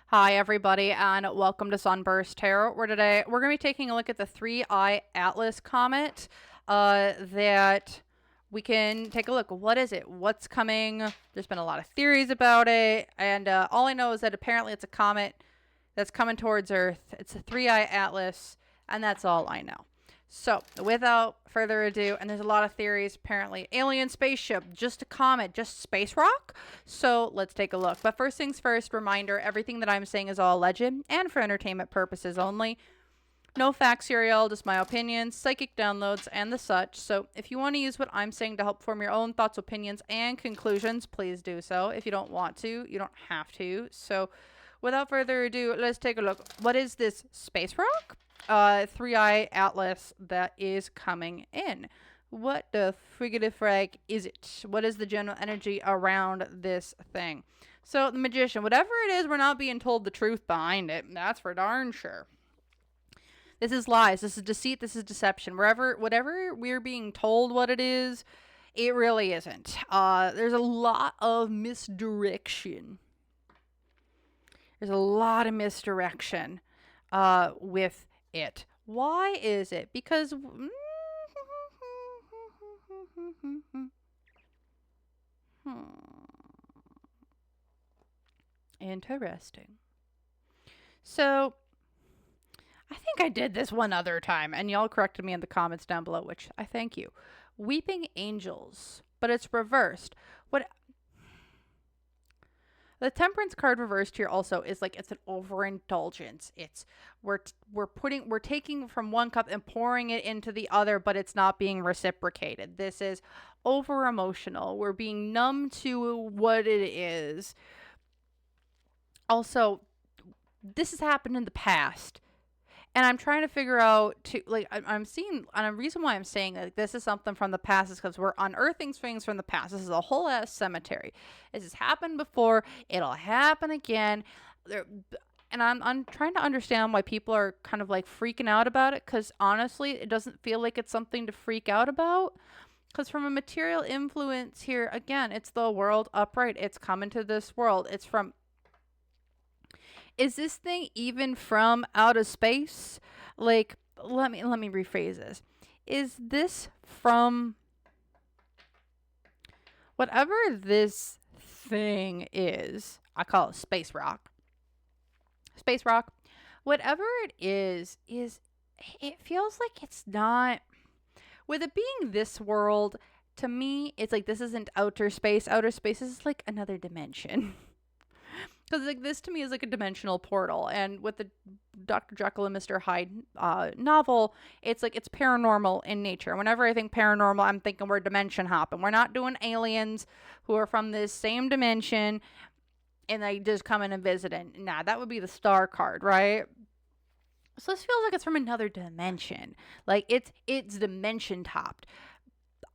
Hi everybody and welcome to SunBurst Tarot, where today we're going to be taking a look at the 3-eye Atlas comet that we can take a look. What is it? What's coming? There's been a lot of theories about it, and all I know is that apparently it's a comet that's coming towards Earth. It's a 3-eye Atlas, and that's all I know. So, without further ado, and there's a lot of theories, apparently alien spaceship, just a comet, just space rock. So, let's take a look. But first things first, reminder, everything that I'm saying is all legend and for entertainment purposes only. No facts here, y'all, just my opinions, psychic downloads, and the such. So, if you want to use what I'm saying to help form your own thoughts, opinions, and conclusions, please do so. If you don't want to, you don't have to. So, without further ado, let's take a look. What is this space rock? 3-eye Atlas that is coming in. What the friggity frag is it? What is the general energy around this thing? So the Magician, whatever it is, we're not being told the truth behind it. That's for darn sure. This is lies. This is deceit. This is deception. Whatever we're being told what it is, it really isn't. There's a lot of misdirection. There's a lot of misdirection with it. Why is it? Because interesting. So I think I did this one other time, and y'all corrected me in the comments down below, which I thank you. Weeping angels, but it's reversed. What the Temperance card reversed here also is like it's an overindulgence. It's we're taking from one cup and pouring it into the other, but it's not being reciprocated. This is over emotional. We're being numb to what it is. Also, this has happened in the past. And I'm trying to figure out I'm seeing, and a reason why I'm saying like this is something from the past is because we're unearthing things from the past. This is a whole ass cemetery. This has happened before. It'll happen again. And I'm trying to understand why people are kind of like freaking out about it. Because honestly, it doesn't feel like it's something to freak out about. Because from a material influence here, again, it's the world upright. It's coming to this world. It's from. Is this thing even from outer space? Like, let me rephrase this. Is this from whatever this thing is? I call it space rock. Space rock. Whatever it is it feels like it's not, with it being this world, to me, it's like this isn't outer space. Outer space is like another dimension. Because like this to me is like a dimensional portal, and with the Dr. Jekyll and Mr. Hyde novel, it's like it's paranormal in nature. Whenever I think paranormal, I'm thinking we're dimension hopping. We're not doing aliens who are from this same dimension and they just come in and visit. And nah, that would be the star card, right? So this feels like it's from another dimension. Like it's dimension topped.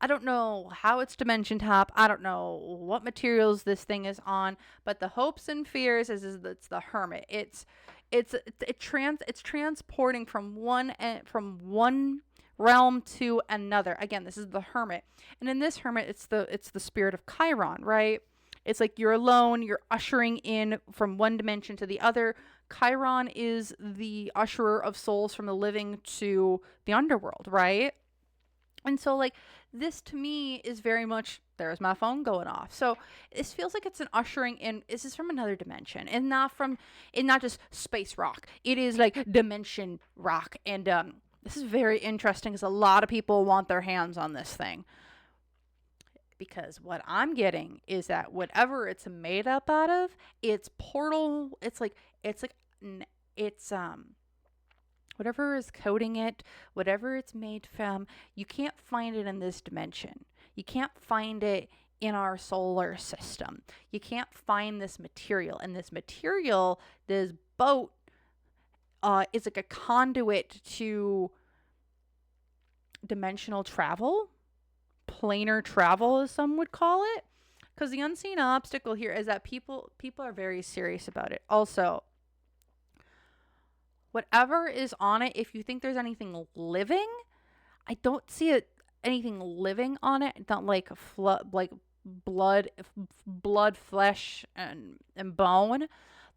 I don't know how it's dimension top. I don't know what materials this thing is on, but the hopes and fears is it's the Hermit. It's transporting from one realm to another. Again, this is the Hermit, and in this Hermit, it's the spirit of Chiron, right? It's like you're alone. You're ushering in from one dimension to the other. Chiron is the usherer of souls from the living to the underworld, right? And so, like, this to me is very much, there's my phone going off. So, this feels like it's an ushering in. This is from another dimension and not just space rock. It is like dimension rock. And this is very interesting because a lot of people want their hands on this thing. Because what I'm getting is that whatever it's made up out of, it's portal. It's whatever is coating it, whatever it's made from, you can't find it in this dimension. You can't find it in our solar system. You can't find this material. And this material, this boat, is like a conduit to dimensional travel, planar travel, as some would call it. Because the unseen obstacle here is that people are very serious about it. Also, whatever is on it, if you think there's anything living, I don't see anything living on it. Not like blood, flesh, and bone.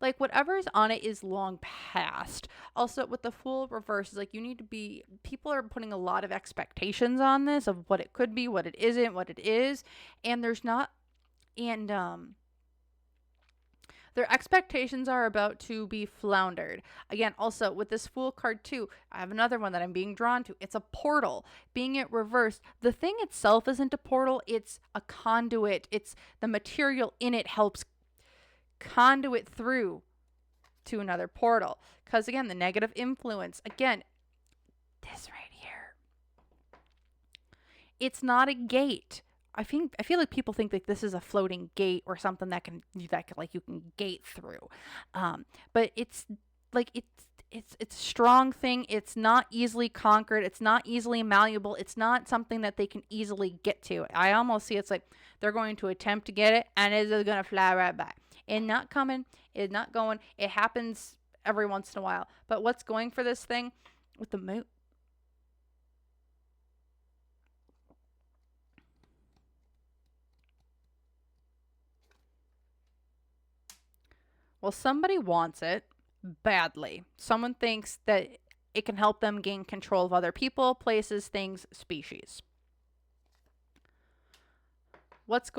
like whatever's on it is long past. Also, with the Fool reverse, is like you need to be, people are putting a lot of expectations on this of what it could be, what it isn't, what it is, and there's not, and their expectations are about to be floundered. Again, also with this Fool card too, I have another one that I'm being drawn to. It's a portal. Being it reversed, the thing itself isn't a portal, it's a conduit. It's the material in it helps conduit through to another portal. Because again, the negative influence, again, this right here, it's not a gate. I feel like people think that this is a floating gate or something that like you can gate through, but it's like it's a strong thing. It's not easily conquered. It's not easily malleable. It's not something that they can easily get to. I almost see it's like they're going to attempt to get it and it's going to fly right by. It's not coming. It's not going. It happens every once in a while. But what's going for this thing with the moon? Well, somebody wants it badly. Someone thinks that it can help them gain control of other people, places, things, species. What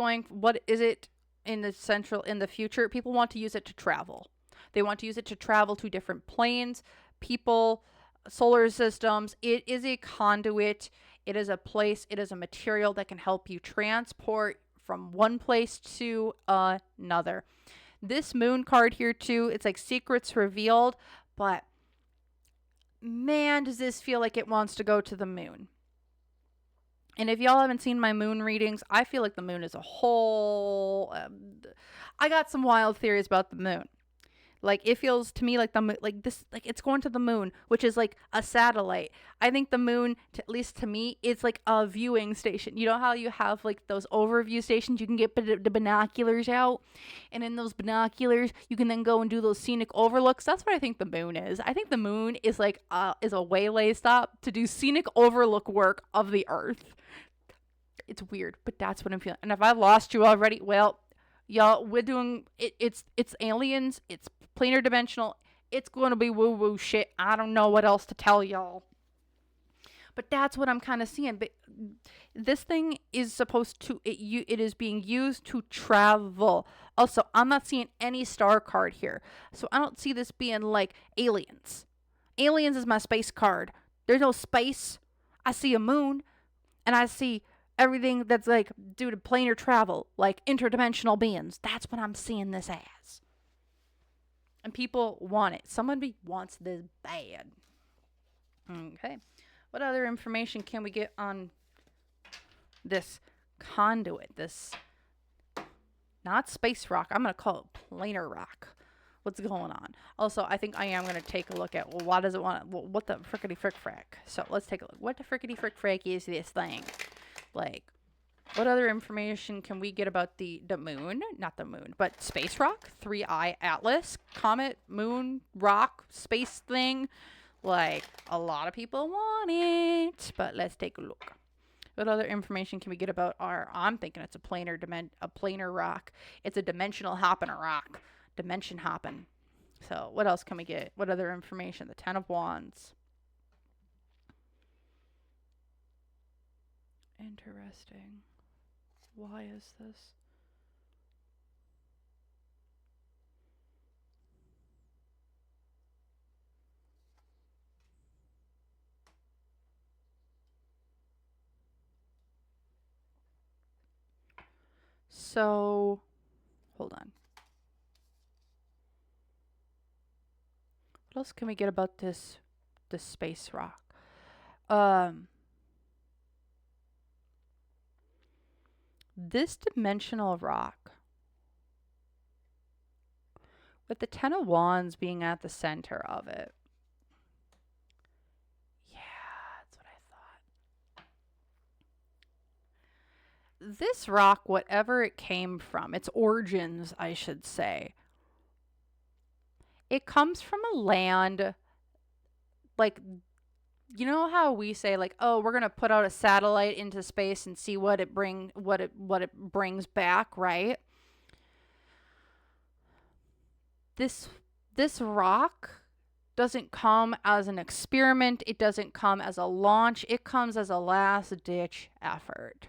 is it in the future? People want to use it to travel. They want to use it to travel to different planes, people, solar systems. It is a conduit. It is a place. It is a material that can help you transport from one place to another. This moon card here too, it's like secrets revealed, but man, does this feel like it wants to go to the moon. And if y'all haven't seen my moon readings, I feel like the moon is a whole... I got some wild theories about the moon. Like, it feels to me like the moon, like this, like it's going to the moon, which is like a satellite. I think the moon, at least to me, is like a viewing station. You know how you have like those overview stations? You can get the binoculars out, and in those binoculars, you can then go and do those scenic overlooks. That's what I think the moon is. I think the moon is like is a waylay stop to do scenic overlook work of the Earth. It's weird, but that's what I'm feeling. And if I've lost you already, well, y'all, we're doing it. It's aliens. It's planar dimensional. It's going to be woo-woo shit. I don't know what else to tell y'all. But that's what I'm kind of seeing. But this thing is supposed to, it is being used to travel. Also, I'm not seeing any star card here. So I don't see this being like aliens. Aliens is my space card. There's no space. I see a moon. And I see everything that's like due to planar travel, like interdimensional beings. That's what I'm seeing this as. And people want it. Somebody wants this bad. Okay. What other information can we get on this conduit? This, not space rock. I'm going to call it planar rock. What's going on? Also, I think I am going to take a look at, well, why does it want, well, what the frickety frick frack? So let's take a look. What the frickety frick frack is this thing? Like, what other information can we get about the moon? Not the moon, but space rock, 3-eye atlas, comet, moon, rock, space thing. Like, a lot of people want it, but let's take a look. What other information can we get about I'm thinking it's a planar rock. It's a dimensional hopping rock. Dimension hopping. So what else can we get? What other information? The 10 of Wands. Interesting. Why is this? So, hold on. What else can we get about this space rock? This dimensional rock, with the 10 of Wands being at the center of it. Yeah, that's what I thought. This rock, whatever it came from, its origins, I should say, it comes from a land, like, you know how we say, like, oh, we're gonna put out a satellite into space and see what it brings back, right? this this rock doesn't come as an experiment. It doesn't come as a launch. It comes as a last ditch effort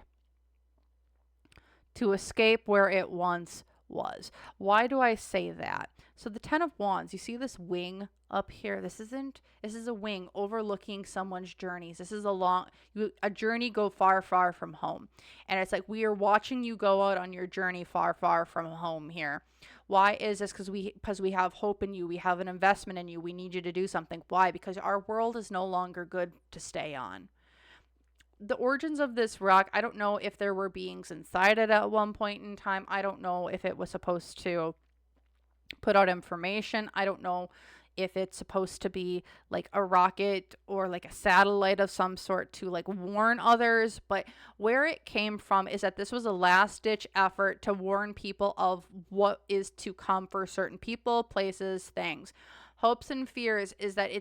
to escape where it once was. Why do I say that? So the 10 of Wands, you see this wing up here. This is a wing overlooking someone's journeys. This is a journey go far, far from home. And it's like, we are watching you go out on your journey far, far from home here. Why is this? Because we have hope in you. We have an investment in you. We need you to do something. Why? Because our world is no longer good to stay on. The origins of this rock, I don't know if there were beings inside it at one point in time. I don't know if it was supposed to put out information. I don't know if it's supposed to be like a rocket or like a satellite of some sort to like warn others. But where it came from is that this was a last ditch effort to warn people of what is to come for certain people, places, things. Hopes and fears is that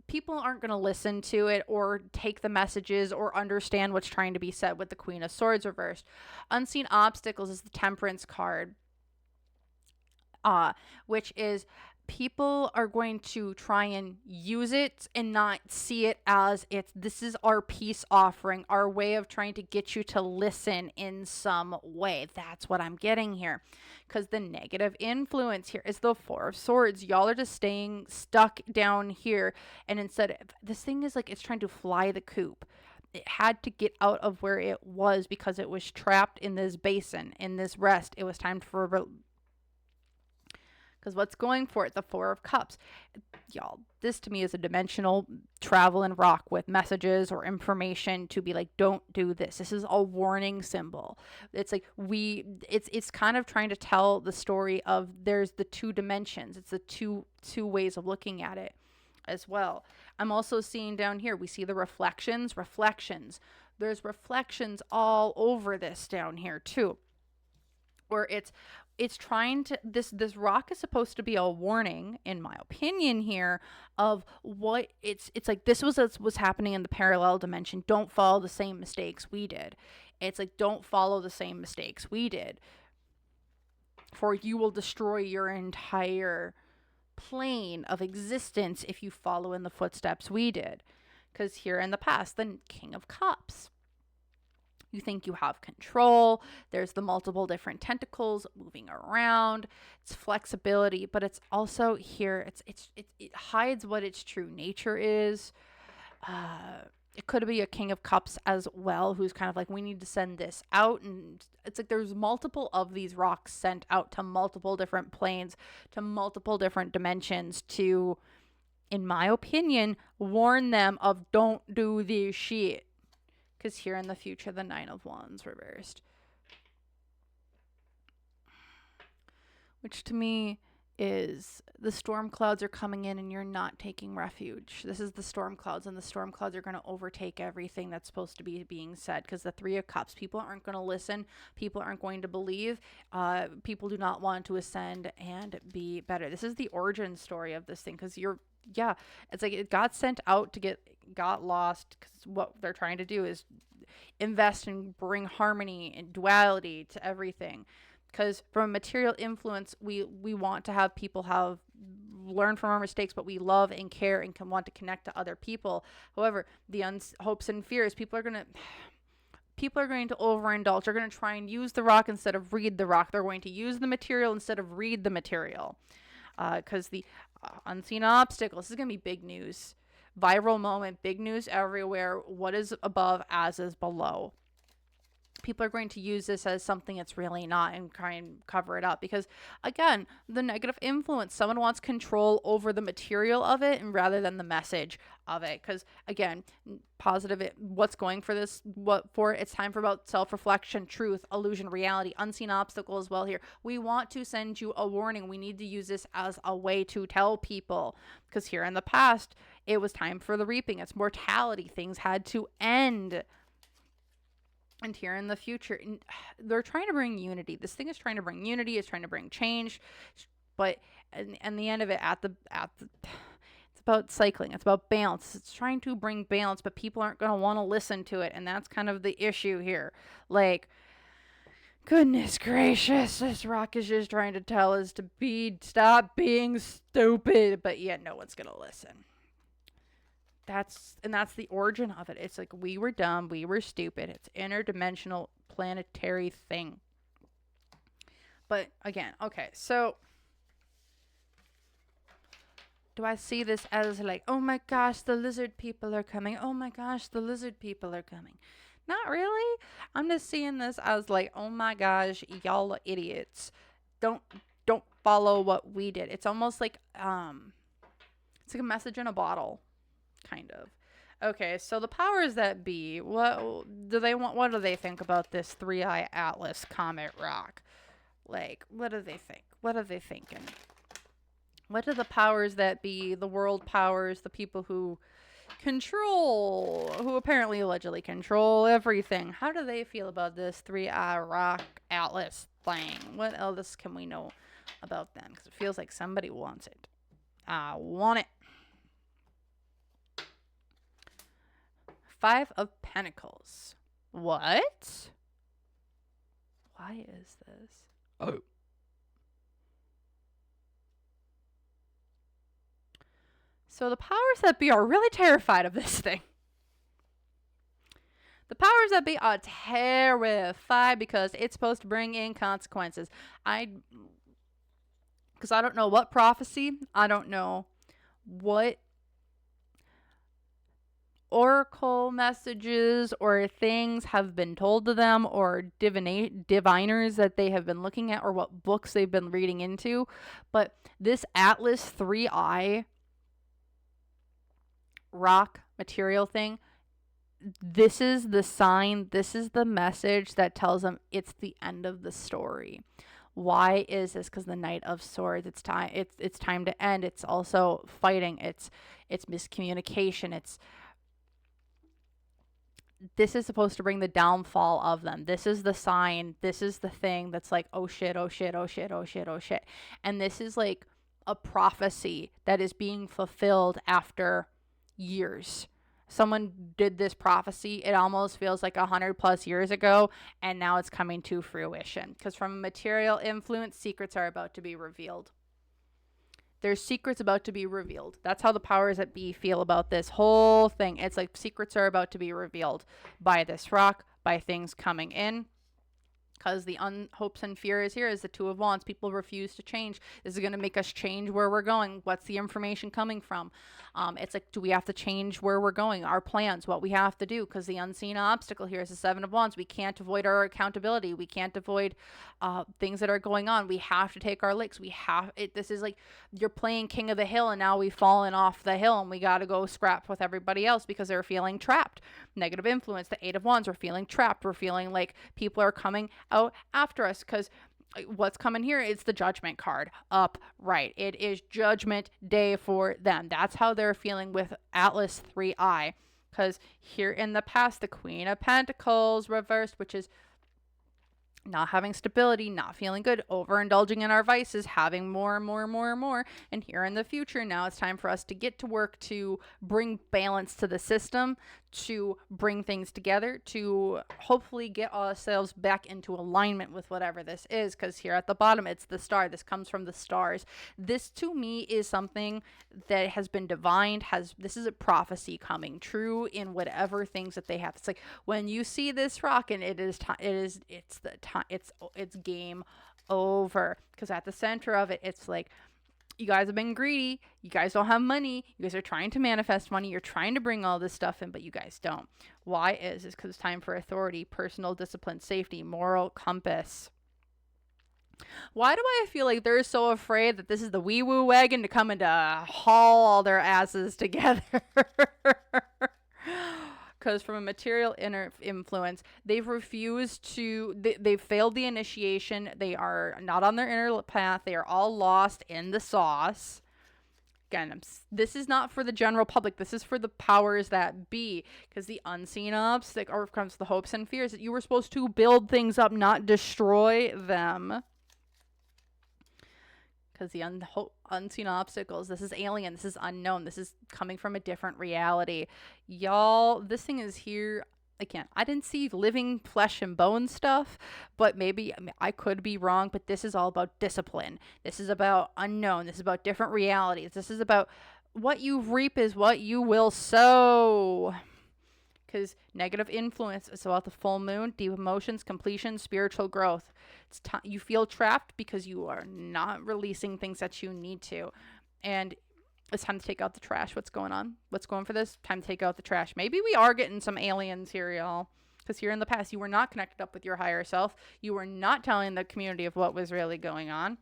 people aren't going to listen to it or take the messages or understand what's trying to be said with the Queen of Swords reversed. Unseen obstacles is the Temperance card, which is people are going to try and use it and not see it as this is our peace offering, our way of trying to get you to listen in some way. That's what I'm getting here. Because the negative influence here is the Four of Swords. Y'all are just staying stuck down here. And instead, this thing is like it's trying to fly the coop. It had to get out of where it was because it was trapped in this basin, in this rest. It was time for because what's going for it? The Four of Cups. Y'all, this to me is a dimensional travel and rock with messages or information to be like, don't do this. This is a warning symbol. It's like it's kind of trying to tell the story of there's the two dimensions. It's the two ways of looking at it as well. I'm also seeing down here, we see the reflections. There's reflections all over this down here too. Where it's trying to this rock is supposed to be a warning, in my opinion here, of what it's like this was happening in the parallel dimension. Don't follow the same mistakes we did. It's like, don't follow the same mistakes we did, for you will destroy your entire plane of existence if you follow in the footsteps we did. Because here in the past, the King of Cups, you think you have control. There's the multiple different tentacles moving around. It's flexibility, but it's also here. It hides what its true nature is. It could be a King of Cups as well, who's kind of like, we need to send this out. And it's like there's multiple of these rocks sent out to multiple different planes, to multiple different dimensions to, in my opinion, warn them of don't do this shit. Because here in the future, the Nine of Wands reversed. Which to me is the storm clouds are coming in and you're not taking refuge. This is the storm clouds, and the storm clouds are going to overtake everything that's supposed to be being said. Because the Three of Cups, people aren't going to listen. People aren't going to believe. People do not want to ascend and be better. This is the origin story of this thing. Because it's like it got sent out to got lost, because what they're trying to do is invest and bring harmony and duality to everything. Because from a material influence, we want to have people learn from our mistakes, but we love and care and can want to connect to other people. However, the hopes and fears, people are going to overindulge. They're going to try and use the rock instead of read the rock. They're going to use the material instead of read the material. Because the unseen obstacles, this is going to be big news. Viral moment, big news everywhere. What is above as is below. People are going to use this as something it's really not and try and cover it up. Because, again, the negative influence. Someone wants control over the material of it and rather than the message of it. Because, again, positive, what's going for this? It's time for about self-reflection, truth, illusion, reality, unseen obstacle as well here. We want to send you a warning. We need to use this as a way to tell people. Because here in the past, it was time for the reaping. It's mortality. Things had to end. And here in the future, they're trying to bring unity. This thing is trying to bring unity. It's trying to bring change. But and the end of it, it's about cycling. It's about balance. It's trying to bring balance, but people aren't going to want to listen to it. And that's kind of the issue here. Like, Goodness gracious, this rock is just trying to tell us to stop being stupid, but yet no one's gonna listen. That's the origin of it. It's like we were dumb, we were stupid. It's interdimensional planetary thing. But again, okay, so do I see this as like, oh my gosh, the lizard people are coming. Oh my gosh, the lizard people are coming. Not really. I'm just seeing this as like, oh my gosh, y'all are idiots. Don't follow what we did. It's almost like it's like a message in a bottle, kind of. Okay, so the powers that be, what do they want? What do they think about this 3-eye Atlas Comet rock? Like, what do they think? What are they thinking? What do the powers that be, the world powers, the people who apparently allegedly control everything, how do they feel about this 3-eye rock Atlas thing? What else can we know about them? Because it feels like somebody wants it. I want it. 5 of Pentacles. What? Why is this? Oh. So the powers that be are really terrified of this thing. The powers that be are terrified because it's supposed to bring in consequences. Because I don't know what prophecy, I don't know what oracle messages or things have been told to them, or diviners that they have been looking at, or what books they've been reading into. But this Atlas 3-eye rock material thing, this is the sign, this is the message that tells them it's the end of the story. Why is this? Because the Knight of Swords, it's time to end. It's also fighting, it's miscommunication, this is supposed to bring the downfall of them. This is the sign, this is the thing that's like, oh shit, oh shit, oh shit, oh shit, oh shit. And this is like a prophecy that is being fulfilled after years. Someone did this prophecy, it almost feels like 100+ years ago, and now it's coming to fruition. Because from a material influence, secrets are about to be revealed. There's secrets about to be revealed. That's how the powers that be feel about this whole thing. It's like secrets are about to be revealed by this rock, by things coming in. Because the hopes and fears here is the 2 of Wands. People refuse to change. This is going to make us change where we're going. What's the information coming from? It's like, do we have to change where we're going? Our plans, what we have to do. Because the unseen obstacle here is the 7 of Wands. We can't avoid our accountability. We can't avoid things that are going on. We have to take our licks. This is like you're playing King of the Hill, and now we've fallen off the hill, and we got to go scrap with everybody else because they're feeling trapped. Negative influence, the 8 of Wands. We're feeling trapped. We're feeling like people are coming out after us, because what's coming here is the Judgment card upright. It is Judgment Day for them. That's how they're feeling with Atlas 3-eye. Because here in the past, the Queen of Pentacles reversed, which is not having stability, not feeling good, overindulging in our vices, having more and more and more and more. And here in the future, now it's time for us to get to work to bring balance to the system, to bring things together, to hopefully get ourselves back into alignment with whatever this is. Because here at the bottom, it's the star. This comes from the stars. This to me is something that has been divined. This is a prophecy coming true in whatever things that they have. It's like when you see this rock, and it's game over. Because at the center of it, it's like, you guys have been greedy. You guys don't have money. You guys are trying to manifest money. You're trying to bring all this stuff in, but you guys don't. Why is this? Because it's time for authority, personal discipline, safety, moral compass. Why do I feel like they're so afraid that this is the wee-woo wagon to come and to haul all their asses together? Because from a material influence, they've refused to, they've failed the initiation. They are not on their inner path. They are all lost in the sauce. Again, this is not for the general public. This is for the powers that be. Because the unseen obstacle, or comes the hopes and fears, that you were supposed to build things up, not destroy them. Because the unseen obstacles, this is alien, this is unknown, this is coming from a different reality. Y'all, this thing is here again, I didn't see living flesh and bone stuff, but maybe I could be wrong, but this is all about discipline. This is about unknown. This is about different realities. This is about what you reap is what you will sow. Because negative influence is about the full moon, deep emotions, completion, spiritual growth. You feel trapped because you are not releasing things that you need to. And it's time to take out the trash. What's going on? What's going for this? Time to take out the trash. Maybe we are getting some aliens here, y'all. Because here in the past, you were not connected up with your higher self. You were not telling the community of what was really going on.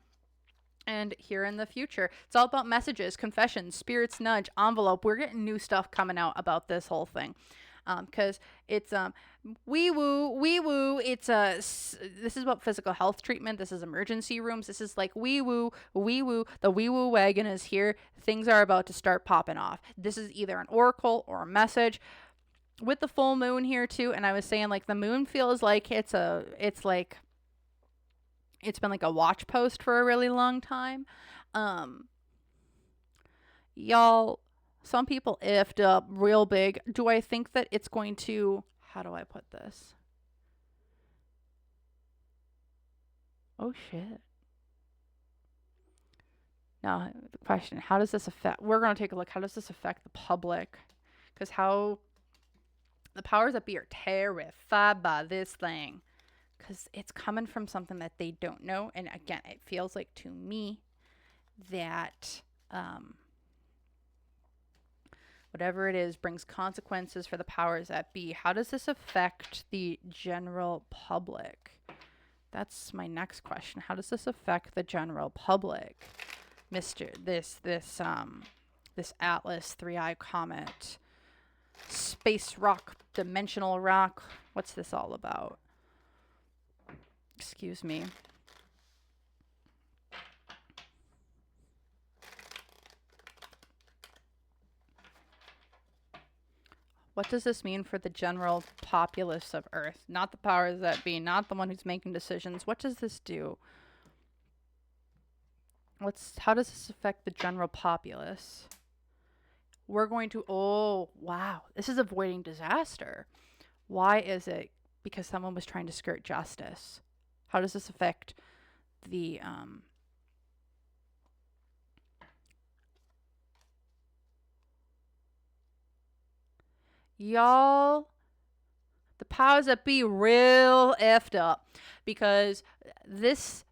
And here in the future, it's all about messages, confessions, spirits nudge, envelope. We're getting new stuff coming out about this whole thing. Because it's wee woo. It's this is about physical health treatment. This is emergency rooms. This is like wee woo. The wee woo wagon is here. Things are about to start popping off. This is either an oracle or a message. With the full moon here too, and I was saying like the moon feels like it's been like a watch post for a really long time. Y'all, some people effed up real big. Do I think that it's going to, how do I put this? Oh shit. Now, the question, how does this affect, we're going to take a look, how does this affect the public? Because how the powers that be are terrified by this thing. Because it's coming from something that they don't know. And again, it feels like to me that whatever it is brings consequences for the powers that be. How does this affect the general public? That's my next question. How does this affect the general public? This Atlas 3-eye comet, space rock, dimensional rock. What's this all about? Excuse me. What does this mean for the general populace of Earth? Not the powers that be, not the one who's making decisions. What does this do? How does this affect the general populace? We're going to, oh, wow. This is avoiding disaster. Why is it? Because someone was trying to skirt justice. How does this affect the, y'all, the powers that be real effed up, because this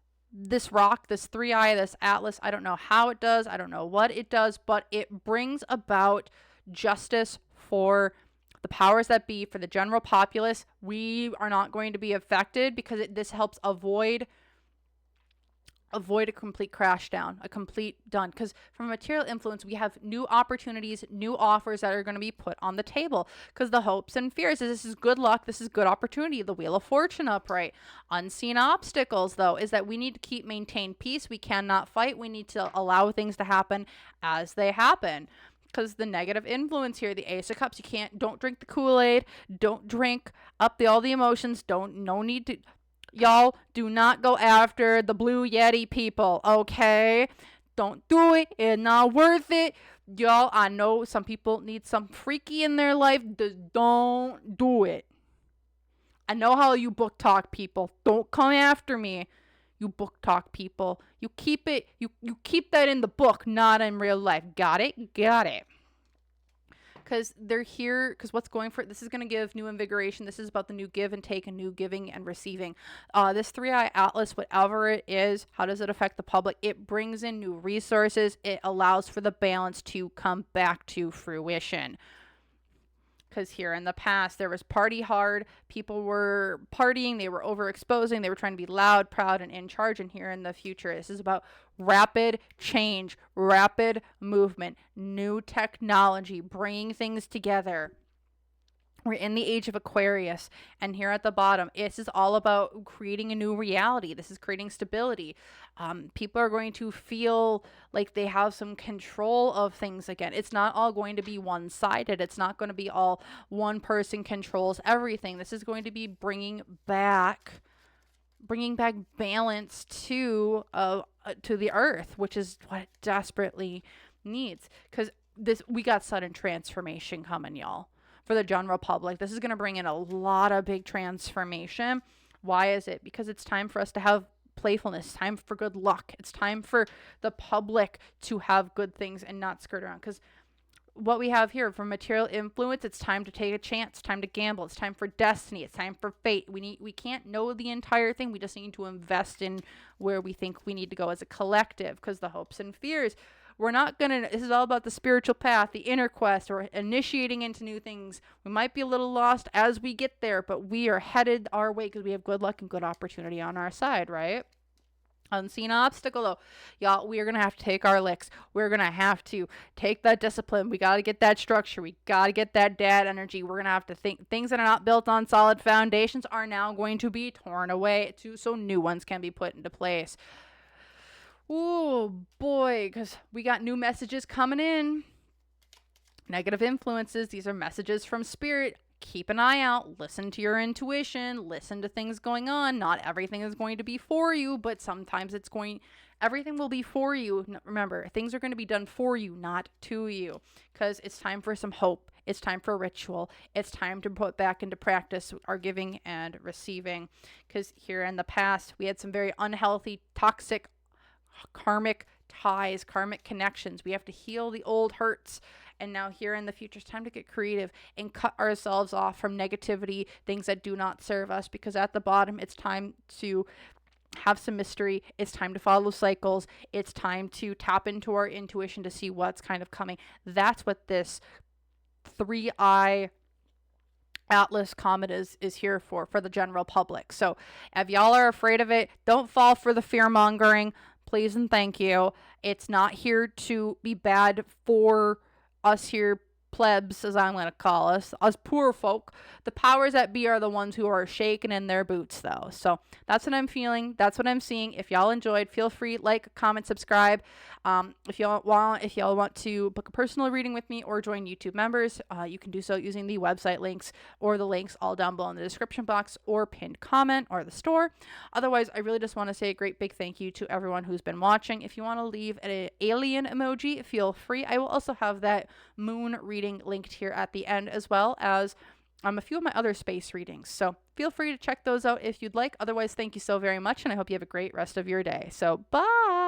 rock, this 3-eye, this Atlas, I don't know how it does, I don't know what it does, but it brings about justice for the powers that be, for the general populace. We are not going to be affected because this helps avoid a complete crash down, a complete done. Because from material influence, we have new opportunities, new offers that are going to be put on the table. Because the hopes and fears is this is good luck, this is good opportunity, the Wheel of Fortune upright. Unseen obstacles, though, is that we need to maintain peace. We cannot fight. We need to allow things to happen as they happen. Because the negative influence here, the Ace of Cups, don't drink the Kool-Aid, don't drink up all the emotions, no need to. Y'all, do not go after the Blue Yeti people, okay? Don't do it. It's not worth it. Y'all, I know some people need some freaky in their life. Just don't do it. I know how you book talk people. Don't come after me, you book talk people. You keep it. You keep that in the book, not in real life. Got it? Got it. Because they're here, because what's going for it, this is going to give new invigoration. This is about the new give and take and new giving and receiving. This 3-eye Atlas, whatever it is, how does it affect the public? It brings in new resources. It allows for the balance to come back to fruition. Because here in the past, there was party hard. People were partying. They were overexposing. They were trying to be loud, proud, and in charge. And here in the future, this is about rapid change, rapid movement, new technology, bringing things together. We're in the age of Aquarius, and here at the bottom, this is all about creating a new reality. This is creating stability. People are going to feel like they have some control of things again. It's not all going to be one-sided. It's not going to be all one person controls everything. This is going to be bringing back balance to the earth, which is what it desperately needs. Because we got sudden transformation coming, y'all. for the general public. This is going to bring in a lot of big transformation. Why is it? Because it's time for us to have playfulness. It's time for good luck. It's time for the public to have good things and not skirt around. Because what we have here for material influence, it's time to take a chance, time to gamble, it's time for destiny, it's time for fate. We can't know the entire thing. We just need to invest in where we think we need to go as a collective, because the hopes and fears, we're not gonna, this is all about the spiritual path, the inner quest, or initiating into new things. We might be a little lost as we get there, but we are headed our way because we have good luck and good opportunity on our side, right? Unseen obstacle, though, y'all, we are gonna have to take our licks. We're gonna have to take that discipline. We got to get that structure. We got to get that dad energy. We're gonna have to think things that are not built on solid foundations are now going to be torn away so new ones can be put into place. Oh boy, because we got new messages coming in. Negative influences, these are messages from spirit. Keep an eye out, listen to your intuition, listen to things going on. Not everything is going to be for you, but sometimes everything will be for you. Remember, things are going to be done for you, not to you, because it's time for some hope. It's time for ritual. It's time to put back into practice our giving and receiving, because here in the past, we had some very unhealthy, toxic, karmic ties, karmic connections. We have to heal the old hurts. And now here in the future, it's time to get creative and cut ourselves off from negativity, things that do not serve us, because at the bottom, it's time to have some mystery. It's time to follow cycles. It's time to tap into our intuition to see what's kind of coming. That's what this 3-eye Atlas Comet is here for the general public. So if y'all are afraid of it, don't fall for the fear mongering. Please and thank you. It's not here to be bad for us here plebs, as I'm going to call us poor folk. The powers that be are the ones who are shaking in their boots, though. So that's what I'm feeling. That's what I'm seeing. If y'all enjoyed, feel free, like, comment, subscribe. If y'all want to book a personal reading with me or join YouTube members, you can do so using the website links or the links all down below in the description box or pinned comment or the store. Otherwise, I really just want to say a great big thank you to everyone who's been watching. If you want to leave an alien emoji, feel free. I will also have that moon reading linked here at the end, as well as a few of my other space readings. So feel free to check those out if you'd like. Otherwise, thank you so very much, and I hope you have a great rest of your day. So bye.